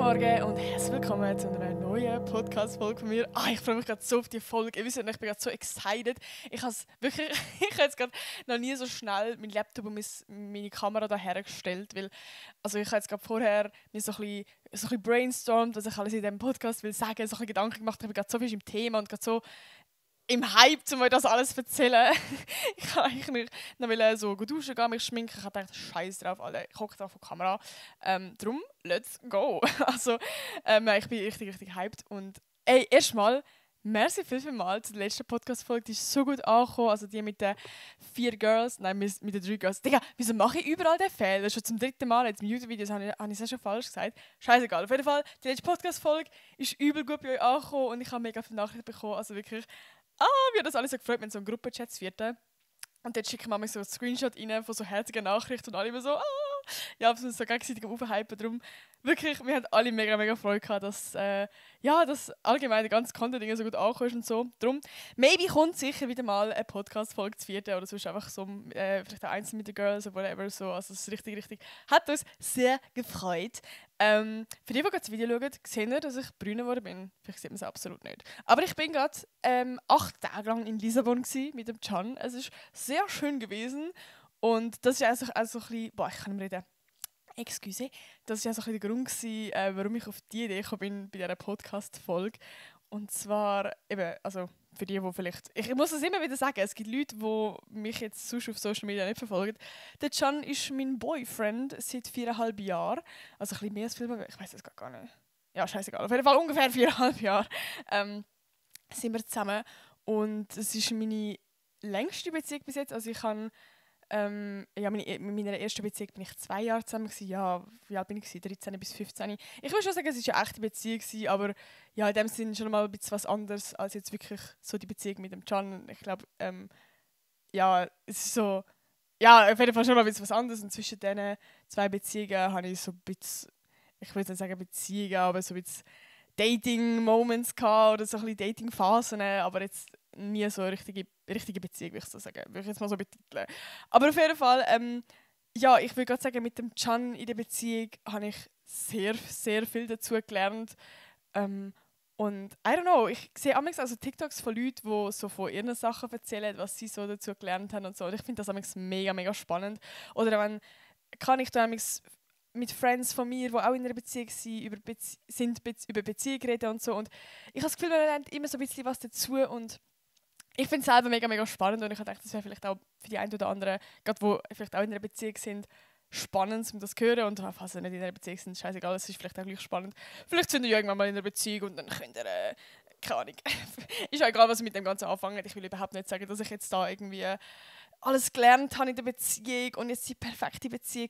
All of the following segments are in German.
Morgen und herzlich willkommen zu einer neuen Podcast-Folge von mir. Ich freue mich gerade so auf die Folge. Ihr wisst, ich bin gerade so excited. Ich habe jetzt gerade noch nie so schnell meinen Laptop und meine Kamera da hergestellt, weil also ich habe jetzt gerade vorher mir so ein bisschen brainstormt, was ich alles in diesem Podcast will sagen, so ein bisschen Gedanken gemacht. Ich bin gerade so viel im Thema und gerade so im Hype, um euch das alles zu erzählen. Ich wollte eigentlich noch so gut duschen gehen, mich schminken. Ich habe gedacht, scheiß drauf, Alter. Ich hocke da vor der Kamera. Drum, let's go. Also, ich bin richtig hyped. Und erstmal, merci vielmals zu der letzten Podcast-Folge. Die ist so gut angekommen. Also die mit den 4 Girls, nein, mit den 3 Girls. Digga, wieso mache ich überall den Fehler? Schon zum 3. Mal jetzt im YouTube-Videos habe ich es schon falsch gesagt. Scheißegal. Auf jeden Fall, die letzte Podcast-Folge ist übel gut bei euch angekommen und ich habe mega viele Nachrichten bekommen. Also wirklich, mir hat das alles so gefreut, wenn so ein Gruppenchat wird. Und dort schicken wir so einen Screenshot rein von so herzigen Nachrichten und alle immer so, ja, wir sind so gegenseitig am Aufhypen. Darum wirklich, wir haben alle mega Freude gehabt, dass, dass allgemein die ganze Content so gut ankommt und so. Darum, maybe kommt sicher wieder mal eine Podcast-Folge zu 4. oder sonst einfach so, vielleicht ein Einzel mit den Girls oder whatever. So. Also es ist richtig, hat uns sehr gefreut. Für die gerade das Video schauen, sehen wir, dass ich brün geworden bin. Vielleicht sieht man es absolut nicht. Aber ich bin gerade 8 Tage lang in Lissabon mit dem Can. Es ist sehr schön gewesen. Und das ist also ein bisschen... ich kann nicht reden. Excuse. Das war also ein bisschen der Grund gewesen, warum ich auf die Idee gekommen bin bei dieser Podcast-Folge. Und zwar eben, also für die vielleicht... Ich muss es immer wieder sagen, es gibt Leute, die mich jetzt sonst auf Social Media nicht verfolgen. Der Can ist mein Boyfriend seit 4,5 Jahren. Also ein bisschen mehr als 4,5 Jahre, ich weiß es gar nicht. Ja, scheißegal. Auf jeden Fall ungefähr 4,5 Jahre sind wir zusammen. Und es ist meine längste Beziehung bis jetzt. Also ich habe... mit meiner ersten Beziehung bin ich 2 Jahre zusammen gewesen. Ja, wie alt bin ich? 13 bis 15. Ich würde schon sagen, es war eine echte Beziehung gewesen, aber ja, in dem Sinne schon mal ein bisschen was anderes als jetzt wirklich so die Beziehung mit dem Can. Ich glaube, es ist so, ja, auf jeden Fall schon mal ein bisschen was anderes. Und zwischen diesen 2 Beziehungen habe ich so ein bisschen, ich würde nicht sagen Beziehungen, aber so ein bisschen Dating-Moments gehabt oder so ein bisschen Dating-Phasen, aber jetzt nie so eine richtige Beziehung, würde ich so sagen. Würde ich jetzt mal so betiteln. Aber auf jeden Fall, ich würde gerade sagen, mit dem Can in der Beziehung habe ich sehr viel dazu gelernt. Und I don't know, ich sehe manchmal also TikToks von Leuten, die so von ihren Sachen erzählen, was sie so dazu gelernt haben und so. Und ich finde das manchmal mega spannend. Oder wenn kann ich da manchmal mit Friends von mir, die auch in einer Beziehung sind, über Beziehung reden und so. Und ich habe das Gefühl, man lernt immer so ein bisschen was dazu und ich finde es selber mega spannend und ich dachte, das wäre vielleicht auch für die einen oder anderen, gerade die vielleicht auch in einer Beziehung sind, spannend, um das zu hören. Und falls sie nicht in einer Beziehung sind, scheißegal, es ist vielleicht auch gleich spannend. Vielleicht sind wir irgendwann mal in einer Beziehung und dann könnt ihr, keine Ahnung, ist auch egal, was ihr mit dem Ganzen anfangen. Ich will überhaupt nicht sagen, dass ich jetzt da irgendwie alles gelernt habe in der Beziehung und jetzt die perfekte Beziehung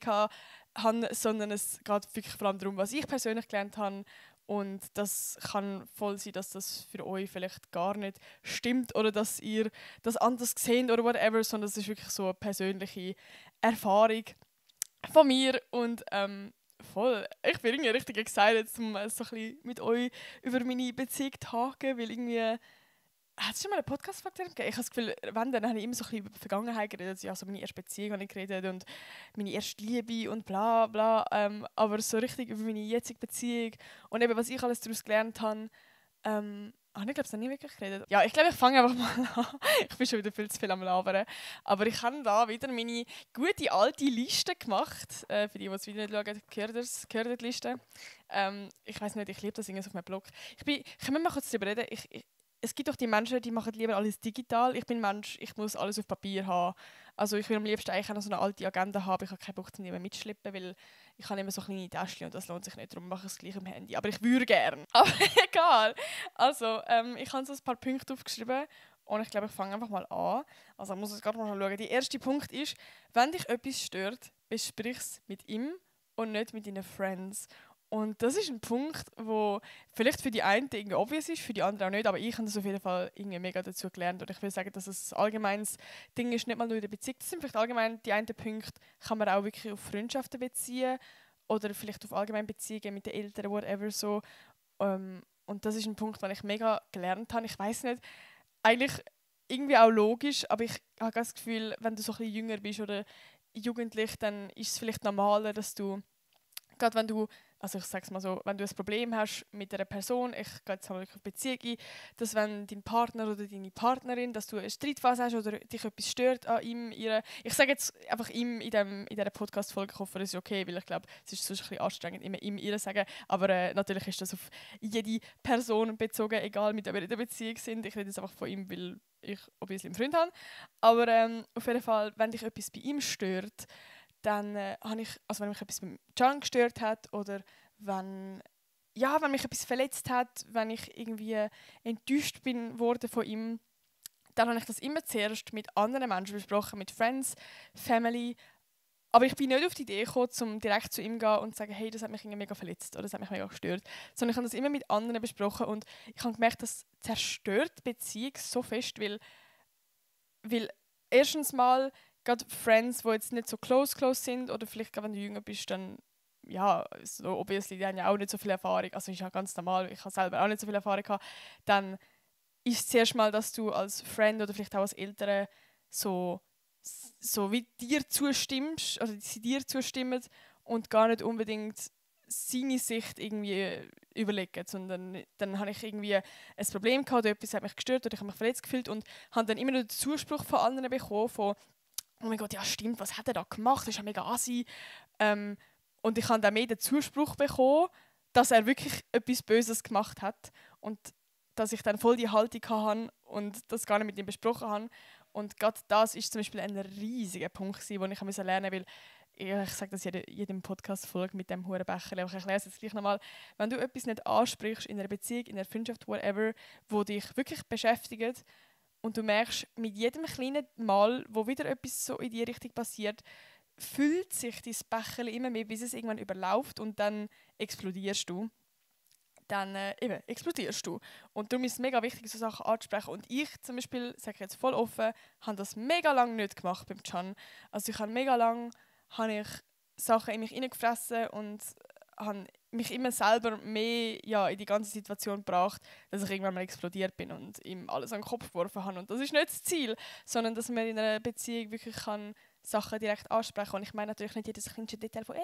habe, sondern es geht wirklich vor allem darum, was ich persönlich gelernt habe. Und das kann voll sein, dass das für euch vielleicht gar nicht stimmt oder dass ihr das anders seht oder whatever, sondern es ist wirklich so eine persönliche Erfahrung von mir und voll. Ich bin irgendwie richtig excited, um so ein bisschen mit euch über meine Beziehung zu tagen, weil irgendwie... Hat es schon mal eine Podcast-Folge gegeben? Ich habe das Gefühl, wenn, dann habe ich immer so ein bisschen über die Vergangenheit geredet. Ja, so meine erste Beziehung habe ich geredet und meine erste Liebe und bla bla. Aber so richtig über meine jetzige Beziehung und eben, was ich alles daraus gelernt habe, habe ich glaube ich noch nie wirklich geredet. Ja, ich glaube, ich fange einfach mal an. Ich bin schon wieder viel zu viel am Labern. Aber ich habe da wieder meine gute alte Liste gemacht. Für die das Video nicht schauen, gehört die Liste. Ich weiß nicht, ich liebe das irgendwie auf meinem Blog. Können wir mal kurz darüber reden? Es gibt doch die Menschen, die machen lieber alles digital. Ich bin ein Mensch, ich muss alles auf Papier haben. Also ich will am liebsten eigentlich auch noch so eine alte Agenda haben. Ich habe keinen Bock, die nicht mehr mitschleppen, weil ich habe immer so kleine Täschchen und das lohnt sich nicht. Darum mache ich es gleich im Handy. Aber ich würde gerne. Aber egal. Also, ich habe so ein paar Punkte aufgeschrieben und ich glaube, ich fange einfach mal an. Also ich muss es gerade mal schauen. Der erste Punkt ist, wenn dich etwas stört, besprich es mit ihm und nicht mit deinen Friends. Und das ist ein Punkt, wo vielleicht für die einen irgendwie obvious ist, für die anderen auch nicht, aber ich habe das auf jeden Fall irgendwie mega dazu gelernt. Und ich will sagen, dass es ein allgemeines Ding ist, nicht mal nur in der Beziehung. Das sind vielleicht allgemein die einen Punkte, kann man auch wirklich auf Freundschaften beziehen oder vielleicht auf allgemeine Beziehungen mit den Eltern, whatever so. Und das ist ein Punkt, den ich mega gelernt habe. Ich weiß nicht, eigentlich irgendwie auch logisch, aber ich habe das Gefühl, wenn du so ein bisschen jünger bist oder jugendlich, dann ist es vielleicht normaler, dass du, gerade wenn du also ich sage es mal so, wenn du ein Problem hast mit einer Person, ich gehe jetzt mal wirklich auf Beziehung ein, dass wenn dein Partner oder deine Partnerin, dass du eine Streitphase hast oder dich etwas stört an ihm, ihre, ich sage jetzt einfach ihm in dieser Podcast-Folge, ich hoffe, das ist okay, weil ich glaube, es ist sonst ein bisschen anstrengend, immer ihm, ihre sagen, aber natürlich ist das auf jede Person bezogen, egal mit wem wir in der Beziehung sind, ich rede jetzt einfach von ihm, weil ich obviously einen Freund habe, aber auf jeden Fall, wenn dich etwas bei ihm stört, dann habe ich, also wenn mich etwas beim Can gestört hat oder wenn, ja, wenn mich etwas verletzt hat, wenn ich irgendwie enttäuscht bin worden von ihm, dann habe ich das immer zuerst mit anderen Menschen besprochen, mit Friends, Family. Aber ich bin nicht auf die Idee gekommen, um direkt zu ihm zu gehen und zu sagen, hey, das hat mich irgendwie mega verletzt oder das hat mich mega gestört. Sondern ich habe das immer mit anderen besprochen und ich habe gemerkt, das zerstört die Beziehung so fest, weil erstens mal gerade Friends, die jetzt nicht so close sind oder vielleicht gerade wenn du jünger bist, dann ja, so obviously, die haben ja auch nicht so viel Erfahrung, also ist ja ganz normal, ich habe selber auch nicht so viel Erfahrung gehabt, dann ist es zuerst mal, dass du als Friend oder vielleicht auch als Eltern so wie dir zustimmst, oder sie dir zustimmen und gar nicht unbedingt seine Sicht irgendwie überlegen, sondern dann habe ich irgendwie ein Problem gehabt, oder etwas hat mich gestört oder ich habe mich verletzt gefühlt und habe dann immer noch den Zuspruch von anderen bekommen, von «Oh mein Gott, ja stimmt, was hat er da gemacht? Das ist ja mega assi.» Und ich habe dann mehr den Zuspruch bekommen, dass er wirklich etwas Böses gemacht hat und dass ich dann voll die Haltung hatte und das gar nicht mit ihm besprochen habe. Und gerade das ist zum Beispiel ein riesiger Punkt, den ich lernen musste, weil ich sage das jedem Podcast-Folge mit dem Hurenbecher, aber ich erkläre es jetzt gleich nochmal. Wenn du etwas nicht ansprichst in einer Beziehung, in einer Freundschaft, whatever, wo dich wirklich beschäftigt und du merkst, mit jedem kleinen Mal, wo wieder etwas so in die Richtung passiert, füllt sich dein Becher immer mehr, bis es irgendwann überläuft und dann explodierst du. Dann eben, explodierst du. Und darum ist es mega wichtig, so Sachen anzusprechen. Und ich zum Beispiel, sage ich jetzt voll offen, habe das mega lange nicht gemacht beim Can. Also ich habe mega lange Sachen in mich hineingefressen und habe mich immer selber mehr in die ganze Situation gebracht, dass ich irgendwann mal explodiert bin und ihm alles an den Kopf geworfen habe. Und das ist nicht das Ziel, sondern dass man in einer Beziehung wirklich kann Sachen direkt ansprechen kann. Und ich meine natürlich nicht jedes kleinste Detail von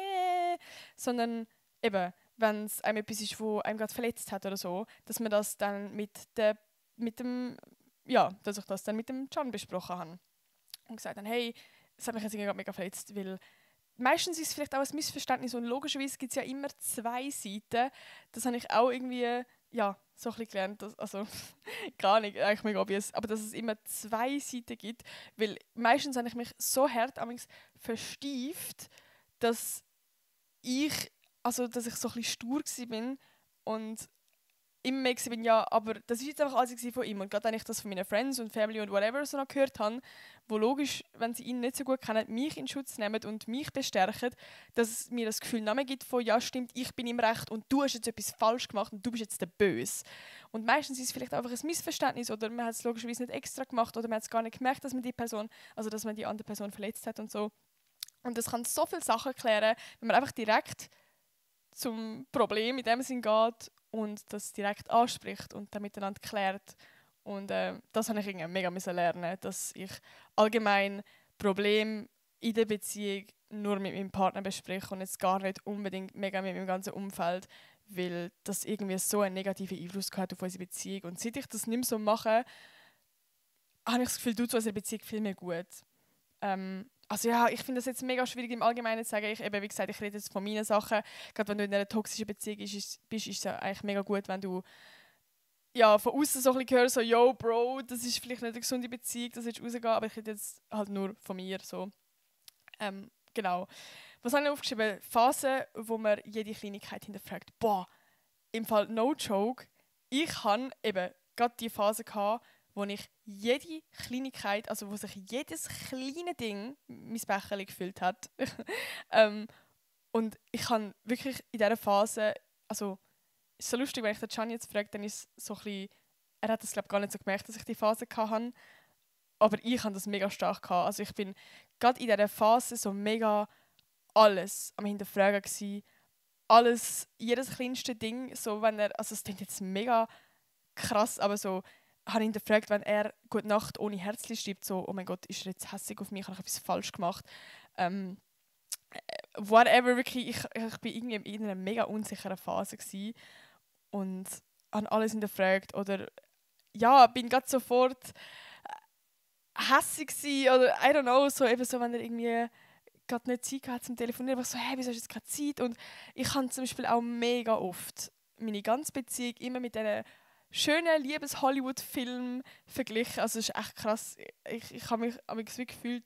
sondern eben, wenn es einem etwas ist, wo einem gerade verletzt hat oder so, dass man das dann dass ich das dann mit dem Can besprochen habe. Und gesagt habe, hey, es hat mich jetzt irgendwie mega verletzt, weil meistens ist es vielleicht auch ein Missverständnis und logischerweise gibt es ja immer zwei Seiten. Das habe ich auch irgendwie, so ein bisschen gelernt, also gar nicht, eigentlich mega obvious, aber dass es immer zwei Seiten gibt, weil meistens habe ich mich so hart verstieft, dass dass ich so ein bisschen stur war und immer mehr bin, ja, aber das war jetzt einfach alles von ihm. Und gerade wenn ich das von meinen Friends und Family und whatever so noch gehört habe, wo logisch, wenn sie ihn nicht so gut kennen, mich in Schutz nehmen und mich bestärken, dass es mir das Gefühl nicht mehr gibt von, ja stimmt, ich bin im Recht und du hast jetzt etwas falsch gemacht und du bist jetzt der Böse. Und meistens ist es vielleicht einfach ein Missverständnis oder man hat es logischerweise nicht extra gemacht oder man hat es gar nicht gemerkt, dass man dass man die andere Person verletzt hat und so. Und das kann so viele Sachen klären, wenn man einfach direkt zum Problem in dem Sinn geht und das direkt anspricht und dann miteinander klärt. Und das habe ich irgendwie mega lernen, dass ich allgemein Probleme in der Beziehung nur mit meinem Partner bespreche und jetzt gar nicht unbedingt mega mit meinem ganzen Umfeld, weil das irgendwie so einen negativen Einfluss hat auf unsere Beziehung. Und seit ich das nicht mehr so mache, habe ich das Gefühl, tut es unserer Beziehung viel mehr gut. Also ja, ich finde das jetzt mega schwierig im Allgemeinen zu sagen. Wie gesagt, ich rede jetzt von meinen Sachen. Gerade wenn du in einer toxischen Beziehung bist, ist es ja eigentlich mega gut, wenn du von außen so ein bisschen hörst, so «Yo, Bro, das ist vielleicht nicht eine gesunde Beziehung, das willst du rausgehen», aber ich rede jetzt halt nur von mir. So. Genau. Was habe ich aufgeschrieben? Phasen, wo man jede Kleinigkeit hinterfragt. Boah, im Fall no joke, ich hatte eben gerade die Phase gehabt, wo ich jede Kleinigkeit, also wo sich jedes kleine Ding mein Becherchen gefüllt hat. Und ich habe wirklich in dieser Phase, also es ist so lustig, wenn ich den Can jetzt frage, dann ist es so ein bisschen, er hat das glaube ich gar nicht so gemerkt, dass ich die Phase hatte, aber ich hatte das mega stark gehabt. Also ich bin gerade in dieser Phase so mega alles am Hinterfragen gewesen. Alles, jedes kleinste Ding, so wenn also es klingt jetzt mega krass, aber so, habe ich ihn gefragt, wenn er «Gute Nacht» ohne Herzchen schreibt, so «Oh mein Gott, ist er jetzt hässlich auf mich, habe ich etwas falsch gemacht?» whatever, wirklich, ich bin irgendwie in einer mega unsicheren Phase gewesen und habe alles hinterfragt oder ja, bin gerade sofort hässig gewesen oder I don't know, so eben so, wenn er irgendwie gerade nicht Zeit hatte zum Telefonieren, einfach so, hey, wieso hast du jetzt keine Zeit? Und ich habe zum Beispiel auch mega oft meine ganze Beziehung immer mit diesen schönen Liebes-Hollywood-Filmen verglichen. Also es ist echt krass. Ich habe mich so gefühlt,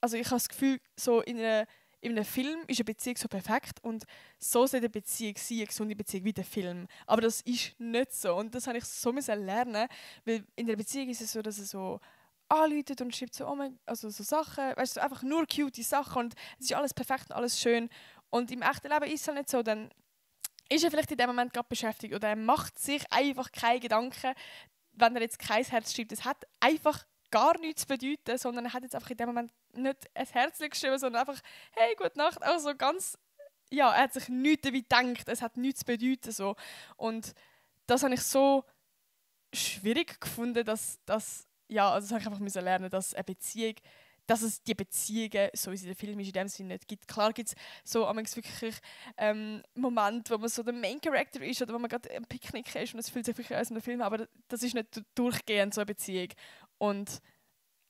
also ich habe das Gefühl, so in einem Film ist eine Beziehung so perfekt und so soll eine Beziehung sein, eine gesunde Beziehung wie der Film. Aber das ist nicht so und das habe ich so müssen lernen, weil in der Beziehung ist es so, dass er so anläutet und schreibt so, oh mein, also so Sachen, weißt du, einfach nur cute Sachen und es ist alles perfekt und alles schön. Und im echten Leben ist es halt nicht so, dann ist er vielleicht in dem Moment gerade beschäftigt oder er macht sich einfach keine Gedanken, wenn er jetzt kein Herz schreibt. Es hat einfach gar nichts zu bedeuten, sondern er hat jetzt einfach in dem Moment nicht ein Herz geschrieben, sondern einfach, hey, gute Nacht. Also ganz, ja, er hat sich nichts dabei gedacht, es hat nichts zu bedeuten. So. Und das habe ich so schwierig gefunden, dass ja, also das habe ich einfach müssen lernen, dass eine Beziehung, dass es die Beziehungen, so wie sie in den Filmen in dem Sinne nicht gibt. Klar gibt es so wirklich Momente, wo man so der Main Character ist oder wo man gerade am Picknick ist und es fühlt sich wirklich aus einem Film, aber das ist nicht durchgehend so eine Beziehung. Und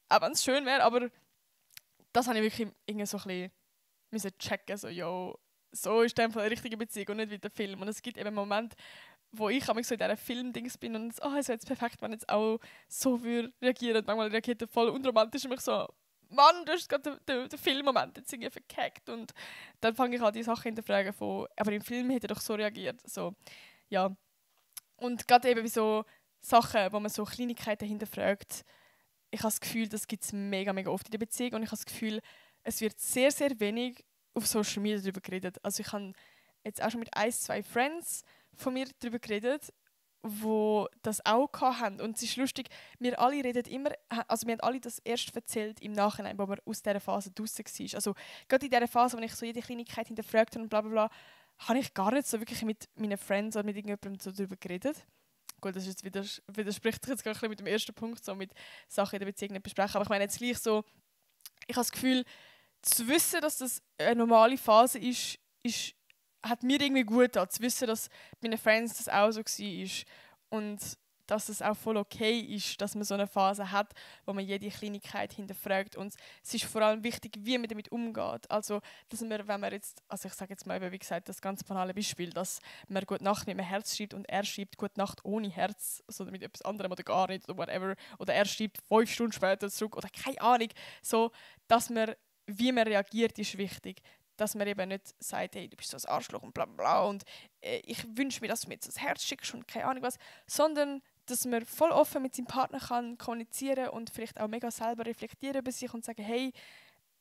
auch wenn es schön wäre, aber das habe ich wirklich irgendwie so ein bisschen müssen checken, so, yo, so ist das eine richtige Beziehung und nicht wie der Film. Und es gibt eben Momente, wo ich so in dieser Film-Dings bin und es wäre jetzt perfekt, wenn jetzt auch so würde reagieren. Und manchmal reagiert er voll unromantisch und mich so, Mann, du hast gerade den Filmmoment jetzt irgendwie verkackt. Und dann fange ich an, die Sachen hinterfragen von, aber im Film hätte er doch so reagiert. So, ja. Und gerade eben wie so Sachen, wo man so Kleinigkeiten hinterfragt, ich habe das Gefühl, das gibt es mega, mega oft in der Beziehung und ich habe das Gefühl, es wird sehr, sehr wenig auf Social Media darüber geredet. Also ich habe jetzt auch schon mit 2 Friends von mir darüber geredet, wo das auch hatten. Und es ist lustig, wir alle reden immer, also wir haben alle das erst erzählt im Nachhinein, wo man aus dieser Phase draussen war. Also gerade in dieser Phase, wo ich so jede Kleinigkeit hinterfragt habe und bla bla bla, habe ich gar nicht so wirklich mit meinen Friends oder mit irgendjemandem so darüber geredet. Gut, das ist jetzt widerspricht sich jetzt gerade ein bisschen mit dem ersten Punkt, so mit Sachen in der Beziehung nicht besprechen. Aber ich meine jetzt gleich so, ich habe das Gefühl, zu wissen, dass das eine normale Phase ist hat mir irgendwie gut getan, zu wissen, dass bei meinen Friends das auch so war. Und dass es auch voll okay ist, dass man so eine Phase hat, wo man jede Kleinigkeit hinterfragt. Und es ist vor allem wichtig, wie man damit umgeht. Also, dass man, wenn man jetzt, also ich sage jetzt mal, wie gesagt, das ganz banale Beispiel, dass man «Gute Nacht» mit einem Herz schreibt und er schreibt «Gute Nacht» ohne Herz, also mit etwas anderem oder gar nicht oder whatever. Oder er schreibt 5 Stunden später zurück oder keine Ahnung. So, dass man, wie man reagiert, ist wichtig. Dass man eben nicht sagt, hey, du bist so ein Arschloch und bla bla und ich wünsche mir, dass du mir jetzt das Herz schickst und keine Ahnung was, sondern dass man voll offen mit seinem Partner kann kommunizieren und vielleicht auch mega selber reflektieren über sich und sagen, hey,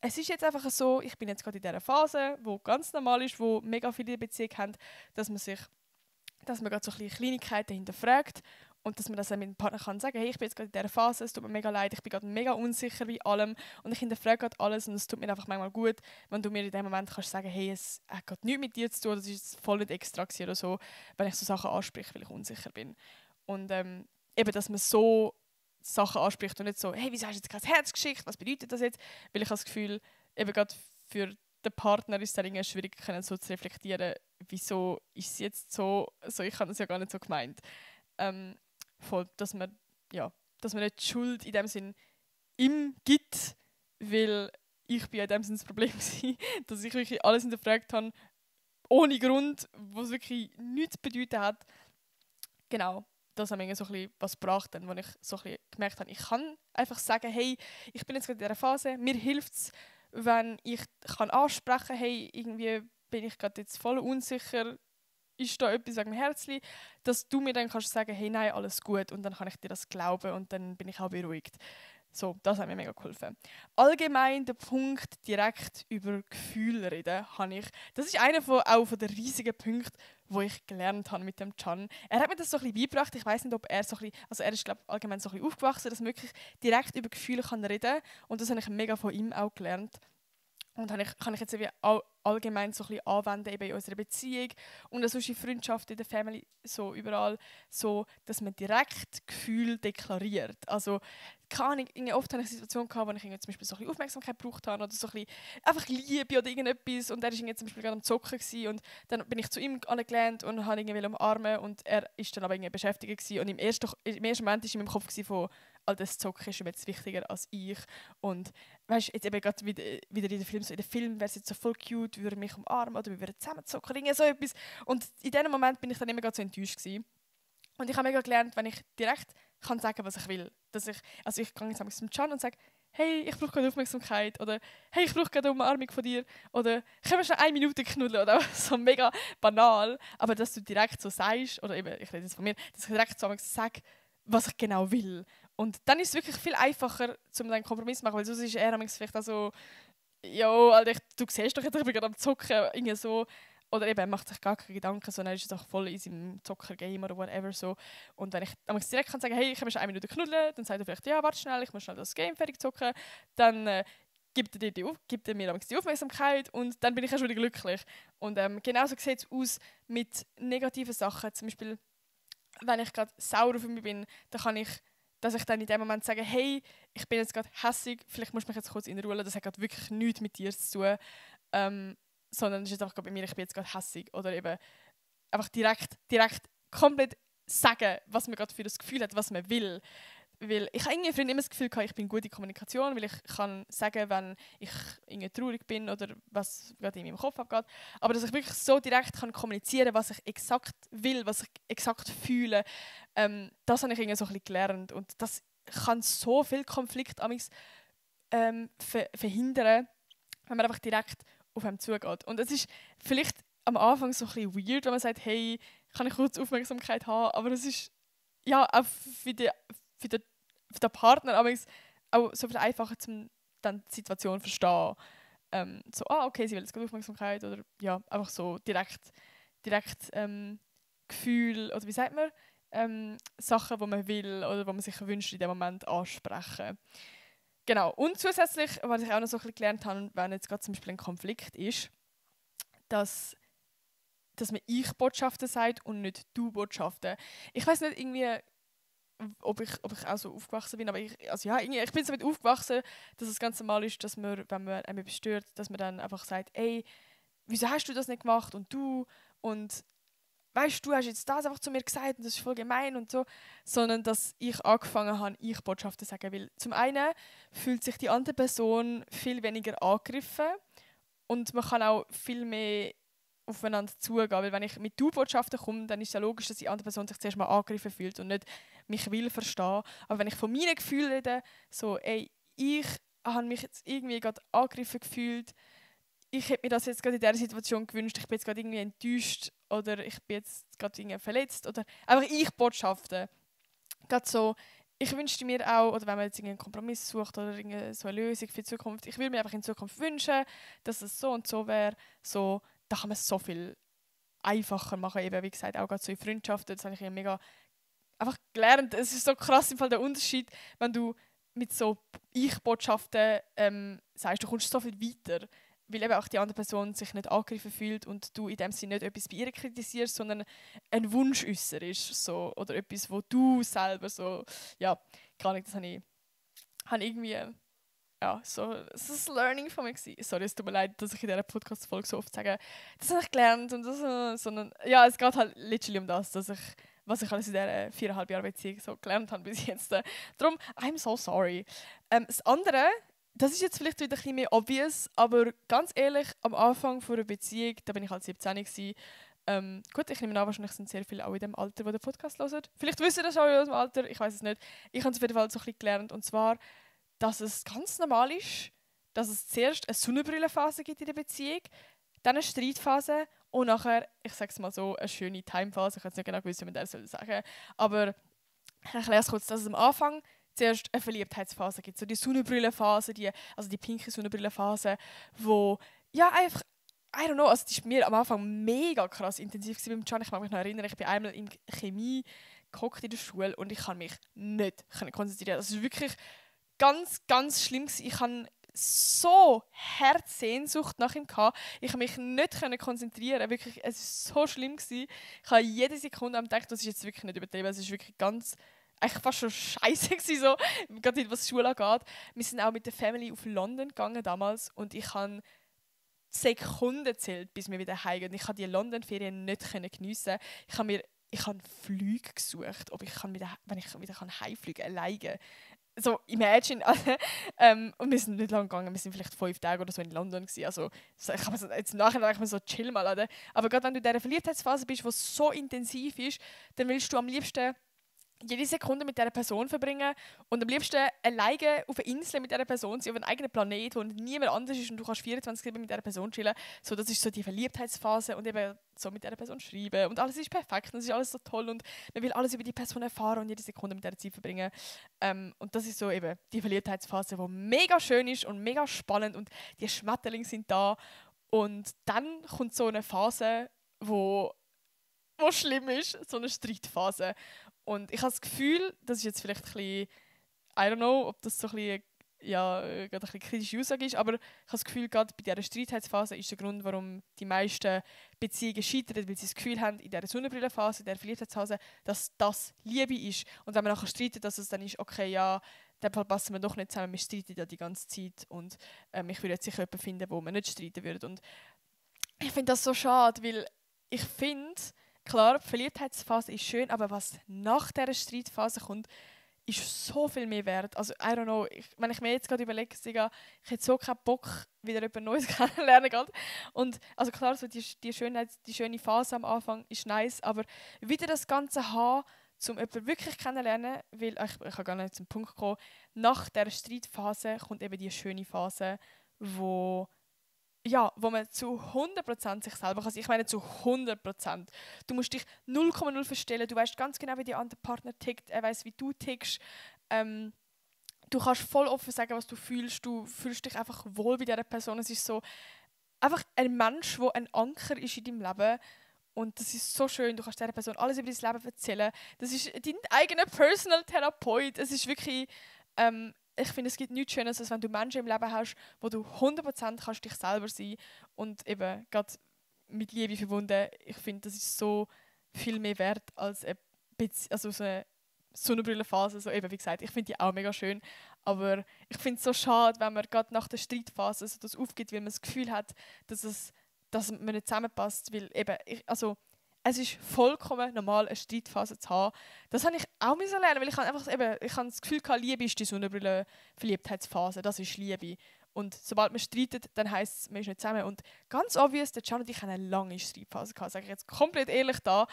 es ist jetzt einfach so, ich bin jetzt gerade in dieser Phase, wo ganz normal ist, wo mega viele Beziehungen haben, dass man gerade so ein bisschen Kleinigkeiten hinterfragt und dass man das dann mit dem Partner kann sagen, hey, ich bin jetzt gerade in dieser Phase, es tut mir mega leid, ich bin gerade mega unsicher bei allem und ich hinterfrage gerade alles und es tut mir einfach manchmal gut, wenn du mir in dem Moment kannst sagen, hey, es hat gerade nichts mit dir zu tun, das ist voll nicht extra oder so, wenn ich so Sachen anspreche, weil ich unsicher bin. Und eben, dass man so Sachen anspricht und nicht so, hey, wieso hast du jetzt kein Herz geschickt, was bedeutet das jetzt? Weil ich habe das Gefühl, eben gerade für den Partner ist es dann irgendwie schwierig, so zu reflektieren, wieso ist es jetzt so, ich habe das ja gar nicht so gemeint. Voll, dass man nicht die Schuld in dem Sinn ihm gibt, weil ich bin in dem Sinn das Problem war, dass ich wirklich alles hinterfragt habe, ohne Grund, was wirklich nichts bedeuten hat. Genau, das hat mir so ein bisschen was gebracht, dann, wo ich so ein bisschen gemerkt habe, ich kann einfach sagen, hey, ich bin jetzt gerade in dieser Phase, mir hilft es, wenn ich kann ansprechen kann, hey, irgendwie bin ich gerade jetzt voll unsicher, ist da etwas wegen dem Herzli, dass du mir dann kannst sagen, hey, nein, alles gut und dann kann ich dir das glauben und dann bin ich auch beruhigt. So, das hat mir mega geholfen. Allgemein der Punkt direkt über Gefühle reden, das ist einer von den riesigen Punkten, wo ich gelernt habe mit dem Can. Er hat mir das so ein bisschen beigebracht. Ich weiß nicht, ob er so ein bisschen, also er ist glaube allgemein so ein bisschen aufgewachsen, dass man wirklich direkt über Gefühle kann reden und das habe ich mega von ihm auch gelernt. Und kann ich jetzt eben allgemein so ein bisschen anwenden eben in unserer Beziehung und auch sonst in Freundschaft, in der Family, so überall, so, dass man direkt Gefühl deklariert. Also, keine Ahnung, oft hatte ich eine Situation, wo ich zum Beispiel so ein bisschen Aufmerksamkeit gebraucht habe oder so ein bisschen einfach Liebe oder irgendetwas und er war zum Beispiel gerade am Zocken gewesen, und dann bin ich zu ihm angelehnt und habe ihn umarmen und er ist dann aber irgendwie beschäftigt gewesen, und im ersten Moment war in meinem Kopf gewesen von, das Zocken ist ihm jetzt wichtiger als ich. Und weißt du, jetzt eben gerade wieder in dem Film, so in dem Film wäre es jetzt so voll cute, würde mich umarmen oder wir würden zusammen zocken, irgendwie so etwas. Und in diesem Moment bin ich dann immer gerade so enttäuscht gewesen. Und ich habe mega gelernt, wenn ich direkt kann sagen, was ich will. Ich gehe jetzt zum Can und sage, hey, ich brauche gerade Aufmerksamkeit, oder hey, ich brauche gerade eine Umarmung von dir, oder können wir schon 1 Minute knuddeln, oder so mega banal. Aber dass du direkt so sagst, oder eben, ich rede jetzt von mir, dass ich direkt so sage, was ich genau will. Und dann ist es wirklich viel einfacher, um einen Kompromiss zu machen, weil sonst ist er vielleicht auch so, ja, Alter, du siehst doch jetzt, ich bin gerade am Zocken, irgendwie so. Oder eben, er macht sich gar keine Gedanken, sondern er ist doch voll in seinem Zocker-Game oder whatever so. Und wenn ich direkt kann sagen, hey, ich kann schon 1 Minute knuddeln, dann sagt er vielleicht, ja, warte schnell, ich muss schnell das Game fertig zocken. Dann gibt er mir die Aufmerksamkeit und dann bin ich auch schon wieder glücklich. Und genauso sieht es aus mit negativen Sachen. Zum Beispiel, wenn ich gerade sauer auf mich bin, dann kann ich, dass ich dann in dem Moment sage, hey, ich bin jetzt gerade hässig, vielleicht musst du mich jetzt kurz in Ruhe lassen, das hat gerade wirklich nichts mit dir zu tun. Sondern es ist einfach bei mir, ich bin jetzt gerade hässig. Oder eben einfach direkt komplett sagen, was man gerade für das Gefühl hat, was man will. Weil ich habe irgendwie immer das Gefühl gehabt, ich bin gut in Kommunikation, weil ich kann sagen, wenn ich irgendwie traurig bin oder was gerade in meinem Kopf abgeht. Aber dass ich wirklich so direkt kann kommunizieren, was ich exakt will, was ich exakt fühle, das habe ich irgendwie so ein bisschen gelernt. Und das kann so viel Konflikt verhindern, wenn man einfach direkt auf einem zugeht. Und es ist vielleicht am Anfang so ein bisschen weird, wenn man sagt, hey, kann ich kurz Aufmerksamkeit haben, aber es ist ja auch für den Partner aber auch so viel einfacher, um dann die Situation zu verstehen. So, okay, sie will jetzt gerade Aufmerksamkeit oder ja, einfach so direkt Gefühl, oder wie sagt man, Sachen, die man will oder die man sich wünscht, in dem Moment ansprechen. Genau. Und zusätzlich, was ich auch noch so ein bisschen gelernt habe, wenn jetzt gerade zum Beispiel ein Konflikt ist, dass man Ich-Botschaften sagt und nicht Du-Botschaften. Ich weiß nicht irgendwie, ob ich auch so aufgewachsen bin, aber ich bin so mit aufgewachsen, dass es ganz normal ist, dass man, wenn man einem etwas stört, dass man dann einfach sagt, ey, wieso hast du das nicht gemacht und du, und weißt du, hast jetzt das einfach zu mir gesagt und das ist voll gemein und so, sondern dass ich angefangen habe, ich Botschaften zu sagen, weil zum einen fühlt sich die andere Person viel weniger angegriffen und man kann auch viel mehr aufeinander zugehen, weil wenn ich mit Du-Botschaften komme, dann ist es ja logisch, dass die andere Person sich zuerst mal angegriffen fühlt und nicht mich will verstehen. Aber wenn ich von meinen Gefühlen rede, so, ey, ich habe mich jetzt irgendwie gerade angegriffen gefühlt, ich hätte mir das jetzt gerade in dieser Situation gewünscht, ich bin jetzt gerade irgendwie enttäuscht oder ich bin jetzt gerade irgendwie verletzt oder einfach Ich-Botschaften. Gerade so, ich wünschte mir auch, oder wenn man jetzt einen Kompromiss sucht oder so eine Lösung für die Zukunft, ich würde mir einfach in Zukunft wünschen, dass es so und so wäre, so, da kann man es so viel einfacher machen, eben wie gesagt, auch gerade so in Freundschaften, das habe ich mega einfach gelernt. Es ist so krass im Fall der Unterschied, wenn du mit so Ich-Botschaften sagst, du kommst so viel weiter, weil eben auch die andere Person sich nicht angegriffen fühlt und du in dem Sinne nicht etwas bei ihr kritisierst, sondern einen Wunsch äußerst, so, oder etwas, wo du selber so, ja, gar nicht, das habe ich irgendwie, ja, so, das ist ein Learning von mir gewesen. Sorry, es tut mir leid, dass ich in dieser Podcast-Folge so oft sage, das habe ich gelernt und das, sondern, ja, es geht halt literally um das, dass was ich alles in dieser 4,5 Jahre Beziehung so gelernt habe bis jetzt. Darum, I'm so sorry. Das andere, das ist jetzt vielleicht wieder ein bisschen mehr obvious, aber ganz ehrlich, am Anfang von einer Beziehung, da bin ich halt 17 gewesen, gut, ich nehme an, wahrscheinlich sind sehr viele auch in dem Alter, wo der Podcast hören. Vielleicht wissen das auch aus dem Alter, ich weiß es nicht. Ich habe es auf jeden Fall so ein bisschen gelernt, und zwar, dass es ganz normal ist, dass es zuerst eine Sonnenbrillenphase gibt in der Beziehung, dann eine Streitphase und nachher, ich sage es mal so, eine schöne Timephase. Ich weiß nicht genau gewusst, wie man das sagen soll. Aber ich erkläre es kurz, dass es am Anfang zuerst eine Verliebtheitsphase gibt. So die Sonnenbrillenphase, also die pinke Sonnenbrillenphase, wo, ja, einfach, I don't know, also die war mir am Anfang mega krass intensiv mit dem Can. Ich mag mich noch erinnern, ich bin einmal in Chemie gehockt in der Schule und ich kann mich nicht konzentrieren. Das ist wirklich ganz, ganz schlimm gewesen. Ich habe so Herzsehnsucht nach ihm gehabt. Ich konnte mich nicht konzentrieren. Wirklich, es war so schlimm gewesen. Ich habe jede Sekunde am gedacht, das ist jetzt wirklich nicht übertrieben. Es ist wirklich ganz, eigentlich fast schon scheiße gewesen, so, gerade was die Schule angeht. Wir sind auch mit der Family auf London gegangen damals und ich habe Sekunden gezählt, bis wir wieder heimgehen. Ich konnte die London-Ferien nicht geniessen. Ich habe Flüge gesucht, ob ich wenn ich wieder heimfliegen kann, alleine. So, imagine. Und wir sind nicht lang gegangen, wir sind vielleicht 5 Tage oder so in London gewesen. Also, ich habe so, jetzt im Nachhinein so chill mal. Oder? Aber gerade wenn du in dieser Verliebtheitsphase bist, die so intensiv ist, dann willst du am liebsten jede Sekunde mit dieser Person verbringen und am liebsten alleine auf einer Insel mit dieser Person sein, auf einem eigenen Planet, wo niemand anders ist und du kannst 24/7 mit dieser Person chillen. So, das ist so die Verliebtheitsphase und eben so mit dieser Person schreiben und alles ist perfekt und es ist alles so toll und man will alles über die Person erfahren und jede Sekunde mit dieser Zeit verbringen. Und das ist so eben die Verliebtheitsphase, die mega schön ist und mega spannend und die Schmetterlinge sind da und dann kommt so eine Phase, wo schlimm ist, so eine Streitphase. Und ich habe das Gefühl, das ist jetzt vielleicht ein bisschen, I don't know, ob das so ein bisschen, ja, gerade ein bisschen kritische Aussage ist, aber ich habe das Gefühl, gerade bei dieser Streitheitsphase ist der Grund, warum die meisten Beziehungen scheitern, weil sie das Gefühl haben, in dieser Sonnenbrillenphase, in dieser Verliebtheitsphase, dass das Liebe ist. Und wenn man nachher streitet, dass es dann ist, okay, ja, in dem Fall passen wir doch nicht zusammen, wir streiten ja die ganze Zeit und ich würde jetzt sicher jemanden finden, wo man nicht streiten würde. Und ich finde das so schade, weil ich finde, klar, die Verliebtheitsphase ist schön, aber was nach dieser Streitphase kommt, ist so viel mehr wert. Also, I don't know, wenn ich mir jetzt gerade überlege, ich hätte so keinen Bock, wieder jemand Neues kennenlernen. Und also klar, so die schöne Phase am Anfang ist nice, aber wieder das Ganze haben, um jemanden wirklich kennenlernen, weil ich kann gar nicht zum Punkt kommen, nach dieser Streitphase kommt eben die schöne Phase, wo man zu 100% sich selber kann sein. Ich meine zu 100%. Du musst dich 0,0 verstellen. Du weißt ganz genau, wie der andere Partner tickt. Er weiß, wie du tickst. Du kannst voll offen sagen, was du fühlst. Du fühlst dich einfach wohl bei dieser Person. Es ist so einfach ein Mensch, der ein Anker ist in deinem Leben. Und das ist so schön. Du kannst dieser Person alles über dein Leben erzählen. Das ist dein eigener Personal Therapeut. Es ist wirklich... ich finde, es gibt nichts Schönes, als wenn du Menschen im Leben hast, wo du 100% kannst dich selber sein und eben gerade mit Liebe verbunden. Ich finde, das ist so viel mehr wert als so eine Sonnenbrillenphase. So eben, wie gesagt, ich finde die auch mega schön. Aber ich finde es so schade, wenn man gerade nach der Streitphase so das aufgibt, weil man das Gefühl hat, dass man nicht zusammenpasst. Weil eben, es ist vollkommen normal, eine Streitphase zu haben. Das habe ich auch lernen, weil ich habe das Gefühl gehabt, Liebe ist die Sonnenbrille-Verliebtheitsphase, das ist Liebe. Und sobald man streitet, dann heisst es, man ist nicht zusammen. Und ganz obvious, der Can und ich haben eine lange Streitphase gehabt, sage ich jetzt komplett ehrlich da,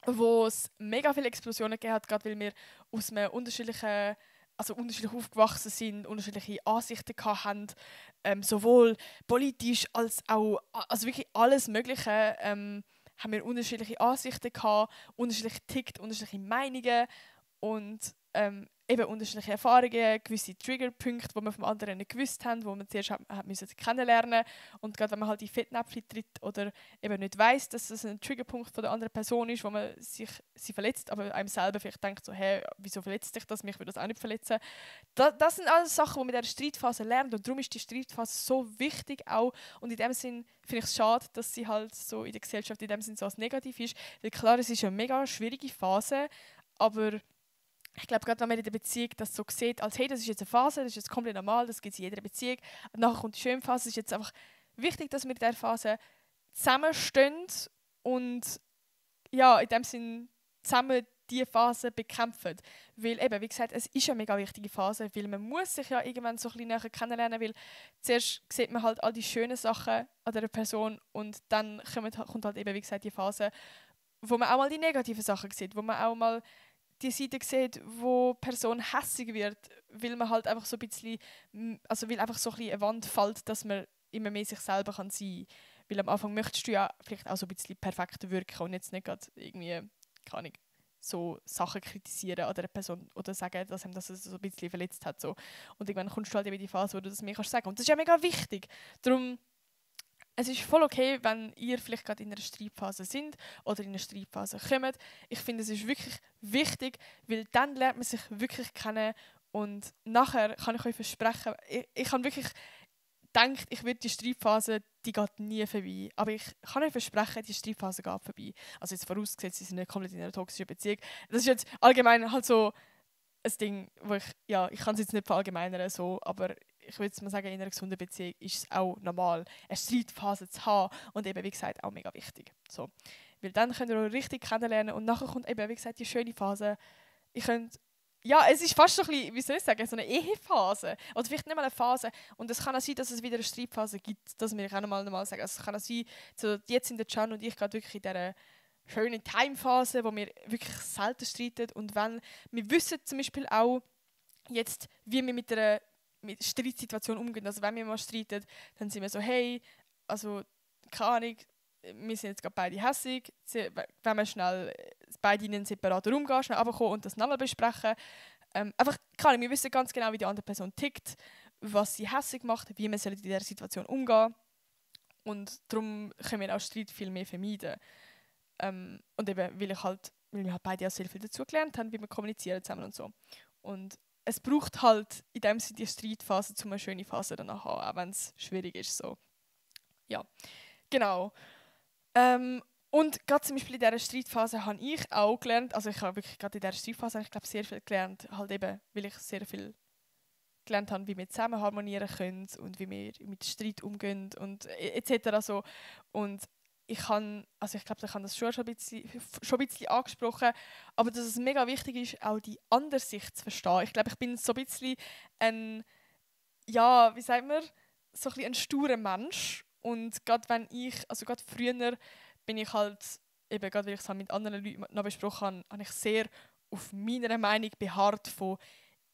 wo es mega viele Explosionen gegeben hat, gerade weil wir aus einem unterschiedlich aufgewachsen sind, unterschiedliche Ansichten hatten, sowohl politisch als auch, also wirklich alles Mögliche, haben wir unterschiedliche Ansichten gehabt, unterschiedlich tickt, unterschiedliche Meinungen und eben unterschiedliche Erfahrungen, gewisse Triggerpunkte, die wir vom anderen nicht gewusst haben, die man zuerst müssen kennenlernen. Und gerade wenn man halt in Fettnäpfchen tritt oder eben nicht weiss, dass es ein Triggerpunkt von der anderen Person ist, wo man sie verletzt, aber einem selber vielleicht denkt so, hey, wieso verletzt dich das, mich würde das auch nicht verletzen. Das sind alles Sachen, die man in dieser Streitphase lernt und darum ist die Streitphase so wichtig auch und in dem Sinn finde ich es schade, dass sie halt so in der Gesellschaft in dem Sinn so als negativ ist, weil klar, es ist eine mega schwierige Phase, aber ich glaube, gerade wenn man in der Beziehung das so sieht, als hey, das ist jetzt eine Phase, das ist jetzt komplett normal, das gibt es in jeder Beziehung. Und nachher kommt die schöne Phase. Es ist jetzt einfach wichtig, dass wir in dieser Phase zusammenstehen und ja, in dem Sinn zusammen diese Phase bekämpfen. Weil eben, wie gesagt, es ist eine mega wichtige Phase, weil man muss sich ja irgendwann so ein bisschen näher kennenlernen, weil zuerst sieht man halt all die schönen Sachen an dieser Person und dann kommt halt eben, wie gesagt, die Phase, wo man auch mal die negativen Sachen sieht, wo man auch mal die Seite sieht, wo die Person hässig wird, weil man halt einfach so ein bisschen, also weil einfach so ein bisschen eine Wand fällt, dass man immer mehr sich selber kann sein kann. Weil am Anfang möchtest du ja vielleicht auch so ein bisschen perfekt wirken und jetzt nicht gerade irgendwie, keine Ahnung, so Sachen kritisieren an der Person oder sagen, dass ihm das so ein bisschen verletzt hat. So. Und irgendwann kommst du halt in die Phase, wo du das mehr kannst sagen. Und das ist ja mega wichtig. Darum, es ist voll okay, wenn ihr vielleicht gerade in einer Streitphase sind oder in einer Streitphase kommt. Ich finde, es ist wirklich wichtig, weil dann lernt man sich wirklich kennen Und nachher kann ich euch versprechen, ich habe wirklich gedacht, ich würde die Streitphase, die geht nie vorbei. Aber ich kann euch versprechen, die Streitphase geht vorbei. Also jetzt vorausgesetzt, sie sind nicht komplett in einer toxischen Beziehung. Das ist jetzt allgemein halt so ein Ding, wo ich kann es jetzt nicht verallgemeinern, so, aber ich würde mal sagen, in einer gesunden Beziehung ist es auch normal, eine Streitphase zu haben und eben, wie gesagt, auch mega wichtig. So. Weil dann könnt ihr euch richtig kennenlernen und nachher kommt eben, wie gesagt, die schöne Phase. Ihr könnt, ja, es ist fast so ein bisschen, wie soll ich sagen, so eine Ehephase. Oder vielleicht nicht mal eine Phase. Und es kann auch sein, dass es wieder eine Streitphase gibt, das will ich auch normal sagen. Also es kann auch sein, so jetzt sind der Can und ich gerade wirklich in dieser schönen Timephase, wo wir wirklich selten streiten. Und wenn, wir wissen zum Beispiel auch jetzt, wie wir mit einer Streitsituation umgehen. Also wenn wir mal streiten, dann sind wir so, hey, also keine Ahnung, wir sind jetzt gerade beide hässig, wenn wir schnell beide in einen separaten Raum gehen, schnell runterkommen und das nochmal besprechen. Einfach, keine Ahnung, wir wissen ganz genau, wie die andere Person tickt, was sie hässig macht, wie wir in dieser Situation umgehen. Und darum können wir auch Streit viel mehr vermeiden. Und eben, weil wir halt beide auch sehr viel dazu gelernt haben, wie wir kommunizieren zusammen und so. Und es braucht halt in dem Sinne die Streitphase, um eine schöne Phase danach zu haben, auch wenn es schwierig ist. So. Ja, genau. Und gerade zum Beispiel in dieser Streitphase habe ich auch gelernt, also ich habe wirklich gerade in dieser Streitphase ich glaube sehr viel gelernt, halt eben, weil ich sehr viel gelernt habe, wie wir zusammen harmonieren können und wie wir mit Streit umgehen und etc. So. Und ich glaube, ich habe das schon ein bisschen angesprochen, aber dass es mega wichtig ist, auch die andere Sicht zu verstehen. Ich glaube, ich bin so ein bisschen ein, ja, wie sagt man, so ein bisschen ein sturer Mensch. Und gerade früher bin ich halt, eben gerade weil ich es mit anderen Leuten noch besprochen habe, habe ich sehr auf meiner Meinung beharrt von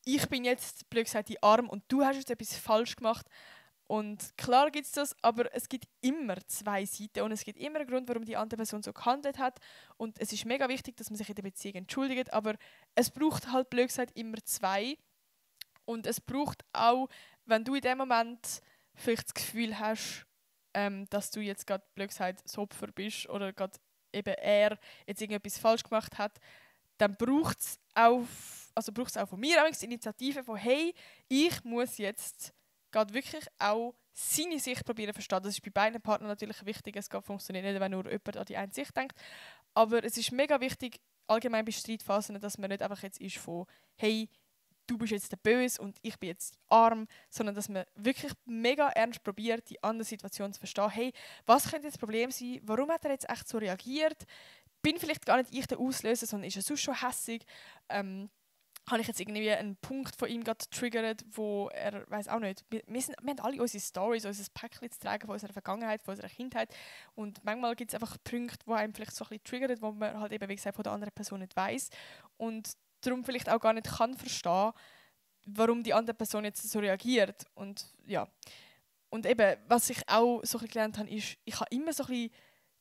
ich bin jetzt, blöd gesagt, die Arm und du hast jetzt etwas falsch gemacht. Und klar gibt es das, aber es gibt immer zwei Seiten und es gibt immer einen Grund, warum die andere Person so gehandelt hat. Und es ist mega wichtig, dass man sich in der Beziehung entschuldigt, aber es braucht halt, blöd gesagt, immer zwei. Und es braucht auch, wenn du in dem Moment vielleicht das Gefühl hast, dass du jetzt gerade, blöd gesagt, das Opfer bist oder gerade eben er jetzt irgendetwas falsch gemacht hat, dann braucht es auch von mir auch die Initiative von hey, ich muss jetzt gerade wirklich auch seine Sicht probieren zu verstehen. Das ist bei beiden Partnern natürlich wichtig. Es funktioniert nicht, wenn nur jemand an die eine Sicht denkt. Aber es ist mega wichtig, allgemein bei Streitphasen, dass man nicht einfach jetzt ist von hey, du bist jetzt der Böse und ich bin jetzt arm, sondern dass man wirklich mega ernst probiert, die andere Situation zu verstehen. Hey, was könnte jetzt das Problem sein? Warum hat er jetzt echt so reagiert? Bin vielleicht gar nicht ich der Auslöser, sondern ist er sonst schon hässig? Habe ich jetzt irgendwie einen Punkt von ihm gerade getriggert, wo er, weiß auch nicht, wir haben alle unsere Stories, unser Päckchen zu tragen von unserer Vergangenheit, von unserer Kindheit und manchmal gibt es einfach Punkte, die einem vielleicht so ein bisschen triggern, wo man halt eben, wie gesagt, von der anderen Person nicht weiss und darum vielleicht auch gar nicht kann verstehen, warum die andere Person jetzt so reagiert und ja. Und eben, was ich auch so ein bisschen gelernt habe, ist, ich habe immer so ein bisschen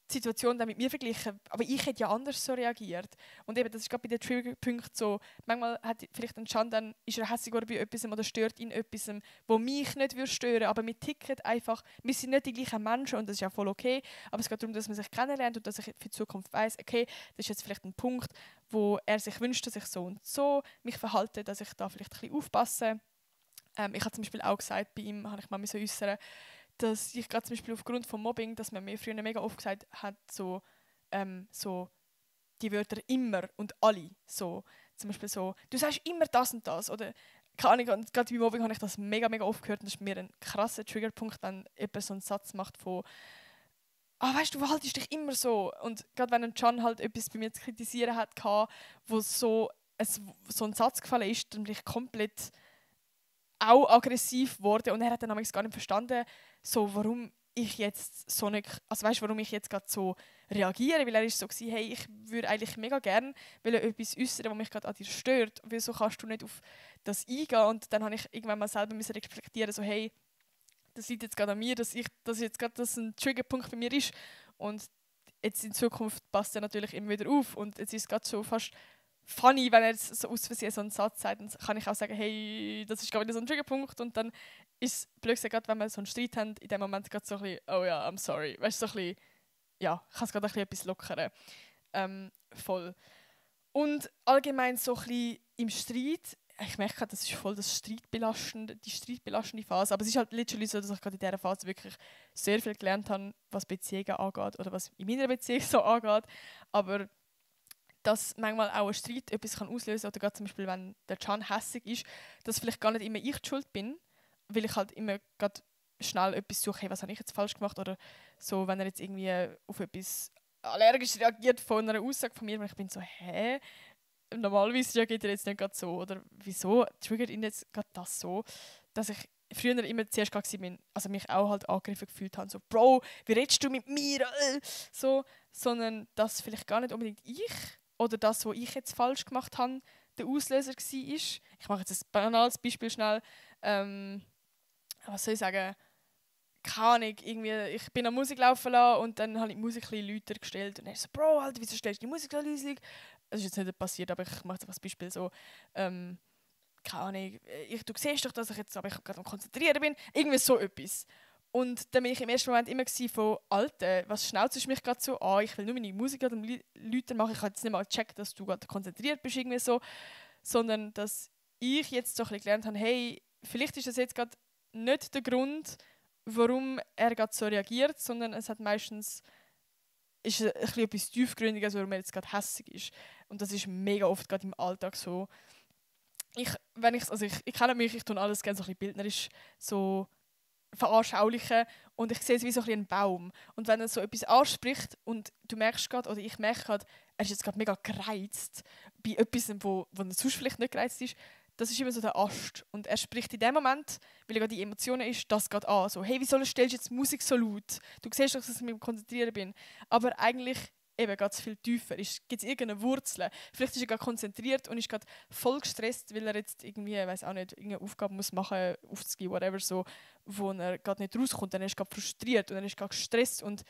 die Situation dann mit mir verglichen, aber ich hätte ja anders so reagiert. Und eben, das ist gerade bei den Triggerpunkten so, manchmal hat vielleicht ein Can, dann ist er hässlich bei etwas oder stört ihn etwas, wo mich nicht stören würde, aber wir ticken einfach, wir sind nicht die gleichen Menschen und das ist ja voll okay, aber es geht darum, dass man sich kennenlernt und dass ich für die Zukunft weiss, okay, das ist jetzt vielleicht ein Punkt, wo er sich wünscht, dass ich so und so mich verhalte, dass ich da vielleicht ein bisschen aufpasse. Ich habe zum Beispiel auch gesagt, bei ihm habe ich mal so äußern, dass ich gerade zum Beispiel aufgrund von Mobbing, dass man mir früher mega oft gesagt hat, so die Wörter immer und alle, so zum Beispiel so, du sagst immer das und das oder keine Ahnung, und gerade bei Mobbing habe ich das mega, mega oft gehört und das ist mir ein krasser Triggerpunkt, wenn jemand so einen Satz macht von weißt du, du verhaltest dich immer so und gerade wenn ein Can halt etwas bei mir zu kritisieren hat, wo so ein Satz gefallen ist, dann bin ich komplett auch aggressiv geworden und er hat dann gar nicht verstanden, so, warum ich jetzt so nicht, also weißt, warum ich jetzt gerade so reagiere, weil er ist so gewesen, hey, ich würde eigentlich mega gerne etwas äußern, was mich gerade an dir stört, wieso kannst du nicht auf das eingehen und dann habe ich irgendwann mal selber müssen reflektieren, so hey, das liegt jetzt gerade an mir, dass jetzt gerade das ein Triggerpunkt bei mir ist und jetzt in Zukunft passt er natürlich immer wieder auf und jetzt ist es gerade so fast funny, wenn er jetzt so aus Versehen so einen Satz sagt, dann kann ich auch sagen, hey, das ist gerade wieder so ein Triggerpunkt und dann ist es blöd gesagt, wenn wir so einen Streit haben, in dem Moment gerade so ein bisschen, oh ja, I'm sorry, weißt du, so ein bisschen, ja, ich kann es gerade ein bisschen etwas lockern. Voll. Und allgemein so ein bisschen im Streit ich merke gerade, das ist voll die streitbelastende Phase. Aber es ist halt literally so, dass ich gerade in dieser Phase wirklich sehr viel gelernt habe, was Beziehungen angeht oder was in meiner Beziehung so angeht. Aber dass manchmal auch ein Streit etwas kann auslösen kann, oder gerade zum Beispiel, wenn der Can hässig ist, dass vielleicht gar nicht immer ich die Schuld bin, weil ich halt immer gerade schnell etwas suche, hey, was habe ich jetzt falsch gemacht, oder so, wenn er jetzt irgendwie auf etwas allergisch reagiert von einer Aussage von mir, und ich bin so, hä? Normalerweise reagiert er jetzt nicht gerade so, oder wieso triggert ihn jetzt gerade das so, dass ich früher immer zuerst gar bin, also mich auch halt angegriffen gefühlt habe, so, Bro, wie redest du mit mir? So, sondern dass vielleicht gar nicht unbedingt ich oder das, was ich jetzt falsch gemacht habe, der Auslöser war. Ich mache jetzt ein banales Beispiel schnell. Was soll ich sagen? Keine Ahnung, irgendwie, ich bin an Musik laufen lassen und dann habe ich die Musik ein bisschen lauter gestellt und er so, Bro, Alter, wieso stellst du die Musik so leise? Das ist jetzt nicht passiert, aber ich mache jetzt einfach ein Beispiel so, keine Ahnung, du siehst doch, dass ich jetzt aber ich gerade am Konzentrieren bin, irgendwie so etwas. Und dann war ich im ersten Moment immer von, Alter, was schnauzt du mich gerade so an? Ich will nur meine Musik gerade lauter machen. Ich habe jetzt nicht mal gecheckt, dass du gerade konzentriert bist, irgendwie so. Sondern, dass ich jetzt so ein bisschen gelernt habe, hey, vielleicht ist das jetzt gerade nicht der Grund, warum er gerade so reagiert, sondern es hat meistens ist ein bisschen etwas tiefgründiges, warum er jetzt gerade hässig ist. Und das ist mega oft gerade im Alltag so. Ich kenne mich, ich tue alles gerne so ein bisschen bildnerisch so veranschaulichen und ich sehe es wie so ein bisschen einen Baum. Und wenn er so etwas anspricht und du merkst gerade, oder ich merke gerade, er ist jetzt gerade mega gereizt bei etwas, wo er sonst vielleicht nicht gereizt ist, das ist immer so der Ast. Und er spricht in dem Moment, weil er gerade die Emotionen ist, das geht an. So, hey, wieso stellst du jetzt Musik so laut? Du siehst doch, dass ich mit dem Konzentrieren bin. Aber eigentlich eben geht es viel tiefer. Gibt es irgendeine Wurzel? Vielleicht ist er gerade konzentriert und ist gerade voll gestresst, weil er jetzt irgendwie, weiß auch nicht, irgendeine Aufgabe muss machen, aufzugehen, whatever, so, wo er gerade nicht rauskommt. Dann ist er gerade frustriert und er ist gerade gestresst und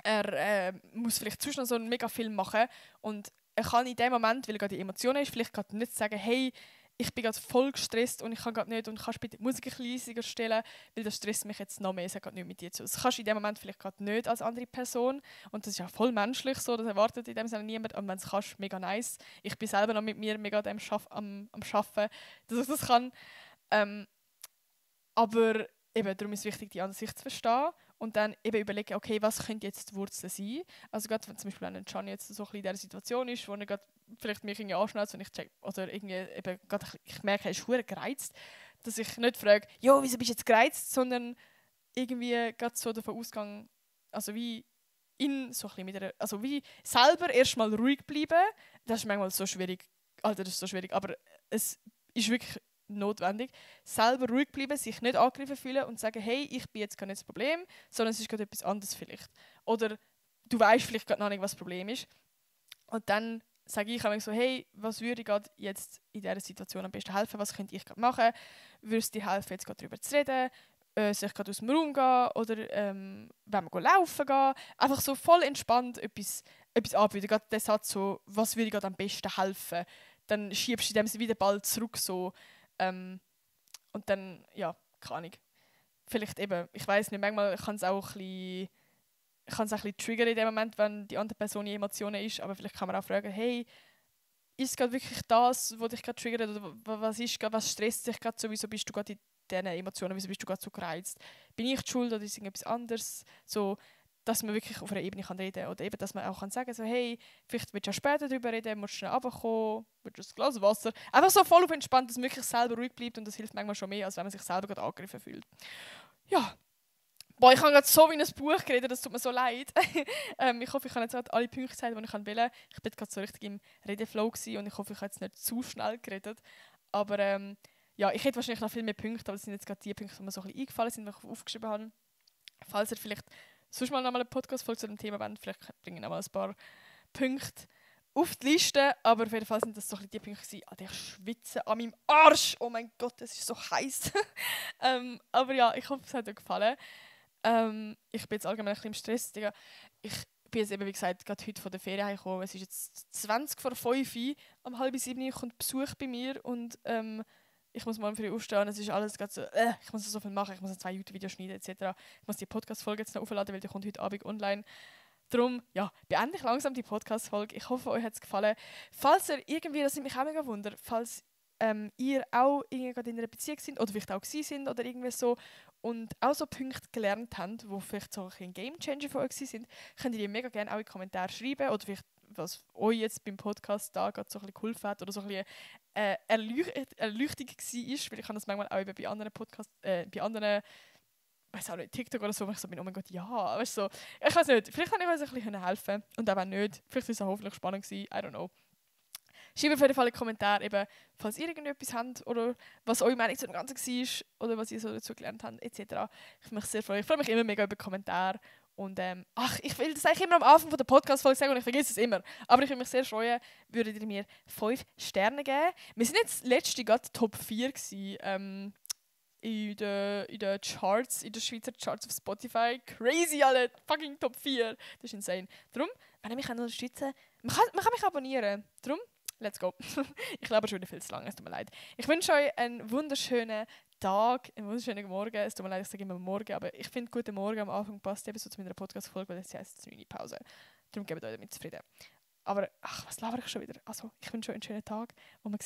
er muss vielleicht zwischen noch so einen mega Film machen und er kann in dem Moment, weil er gerade die Emotionen ist, vielleicht gerade nicht sagen, hey, ich bin gerade voll gestresst und ich kann gerade nicht und kannst bitte die Musik ein bisschen leiser stellen, weil das stresst mich jetzt noch mehr, es hat gerade nichts mit dir zu tun. Das kannst du in dem Moment vielleicht gerade nicht als andere Person und das ist ja voll menschlich so, das erwartet in dem Sinne niemand und wenn es kannst, mega nice. Ich bin selber noch mit mir mega am Arbeiten, dass ich das kann. Aber eben, darum ist es wichtig, die andere Sicht zu verstehen und dann eben überlegen, okay, was könnte jetzt die Wurzel sein? Also gerade wenn zum Beispiel ein Can jetzt so ein bisschen in dieser Situation ist, wo er gerade vielleicht mich irgendwie anschnauzt und ich check, oder irgendwie eben gerade, ich merke, er ist verdammt gereizt, dass ich nicht frage, jo, wieso bist du jetzt gereizt, sondern irgendwie gerade so davon ausgehe, also wie ihn so ein bisschen mit einer, also wie selber erstmal ruhig bleiben, das ist manchmal so schwierig, Alter, das ist so schwierig, aber es ist wirklich notwendig, selber ruhig bleiben, sich nicht angegriffen fühlen und sagen, hey, ich bin jetzt gar nicht das Problem, sondern es ist gerade etwas anderes vielleicht. Oder du weißt vielleicht gerade noch nicht, was das Problem ist. Und dann sage ich so, hey, was würde gerade jetzt in dieser Situation am besten helfen? Was könnte ich gerade machen? Würde es dir helfen, jetzt gerade darüber zu reden? Soll ich gerade aus dem Raum gehen? Oder wenn wir laufen gehen? Einfach so voll entspannt etwas anbieten. Gerade der Satz so, was würde gerade am besten helfen? Dann schiebst du in dem Sinne wieder bald zurück so. Und dann, ja, keine Ahnung. Vielleicht eben, ich weiß nicht, manchmal kann es auch ein bisschen triggern in dem Moment, wenn die andere Person in Emotionen ist, aber vielleicht kann man auch fragen, hey, ist es gerade wirklich das, was dich gerade triggert oder was stresst dich gerade so, wieso bist du gerade in diesen Emotionen, wieso bist du gerade so gereizt? Bin ich die schuld oder ist es irgendetwas anderes? So, dass man wirklich auf einer Ebene kann reden kann. Oder eben, dass man auch kann sagen so, hey, vielleicht willst du ja später darüber reden, musst du schnell runterkommen, willst du ein Glas Wasser. Einfach so voll auf entspannt, dass man wirklich selber ruhig bleibt und das hilft manchmal schon mehr, als wenn man sich selber gerade angegriffen fühlt. Ja. Boah, ich habe gerade so wie ein Buch geredet, das tut mir so leid. Ich hoffe, ich habe jetzt alle Punkte gesagt, die ich wollte. Ich bin gerade so richtig im Redeflow gewesen und ich hoffe, ich habe jetzt nicht zu schnell geredet. Aber ja, ich hätte wahrscheinlich noch viel mehr Punkte, aber das sind jetzt gerade die Punkte, die mir so ein bisschen eingefallen sind, die ich aufgeschrieben habe. Falls ihr vielleicht sonst mal nochmal eine Podcast-Folge zu dem Thema wollt, vielleicht bringe ich nochmal ein paar Punkte auf die Liste. Aber auf jeden Fall sind das so ein bisschen die Punkte gewesen, Alter, ich schwitze an meinem Arsch. Oh mein Gott, es ist so heiß. Aber ja, ich hoffe, es hat euch gefallen. Ich bin jetzt allgemein ein bisschen im Stress. Digga. Ich bin jetzt eben, wie gesagt, gerade heute von der Ferien heimgekommen. Es ist jetzt 20 vor 5 Uhr. Um 6:30 kommt Besuch bei mir und ich muss morgen früh aufstehen. Es ist alles gerade so, ich muss so viel machen. Ich muss 2 YouTube-Videos schneiden etc. Ich muss die Podcast-Folge jetzt noch aufladen, weil die kommt heute Abend online. Darum, ja, beende ich langsam die Podcast-Folge. Ich hoffe, euch hat es gefallen. Falls ihr irgendwie, das nimmt mich auch mega Wunder, falls ihr auch irgendwie gerade in einer Beziehung sind oder vielleicht auch gewesen sind oder irgendwie so und auch so Punkte gelernt habt, die vielleicht so ein Game-Changer für euch sind, könnt ihr die mega gerne auch in die Kommentare schreiben oder vielleicht was euch jetzt beim Podcast da gerade so ein bisschen geholfen hat oder so ein bisschen Erleuchtung war, weil ich habe das manchmal auch eben bei anderen Podcasts, bei anderen, weiß auch nicht, TikTok oder so, wo ich so bin, oh mein Gott, ja, weißt du, so, ich weiß nicht, vielleicht kann ich euch ein bisschen helfen und auch nicht, vielleicht ist es hoffentlich spannend gewesen, I don't know. Schreibt auf jeden Fall in die Kommentare, eben, falls ihr irgendetwas habt oder was eure Meinung zu dem Ganzen war oder was ihr so dazu gelernt habt, etc. Ich würde mich sehr freuen. Ich freue mich immer mega über Kommentare. Und ich will das eigentlich immer am Anfang von der Podcast-Folge sagen und ich vergesse es immer. Aber ich würde mich sehr freuen, würdet ihr mir 5 Sterne geben. Wir sind jetzt letzte gerade Top 4 gewesen, in den Charts, in den Schweizer Charts auf Spotify. Crazy, alle fucking Top 4. Das ist insane. Darum, wenn ihr mich unterstützen wollt, man kann mich abonnieren. Darum, let's go. Ich glaube schon wieder viel zu lange, es tut mir leid. Ich wünsche euch einen wunderschönen Tag, einen wunderschönen Morgen. Es tut mir leid, ich sage immer Morgen, aber ich finde, guten Morgen am Anfang passt eben so zu meiner Podcast-Folge, weil das heisst, es ist eine Pause. Darum gebt euch damit zufrieden. Aber, was laber ich schon wieder? Also, ich wünsche euch einen schönen Tag und man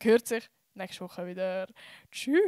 hört sich nächste Woche wieder. Tschüss!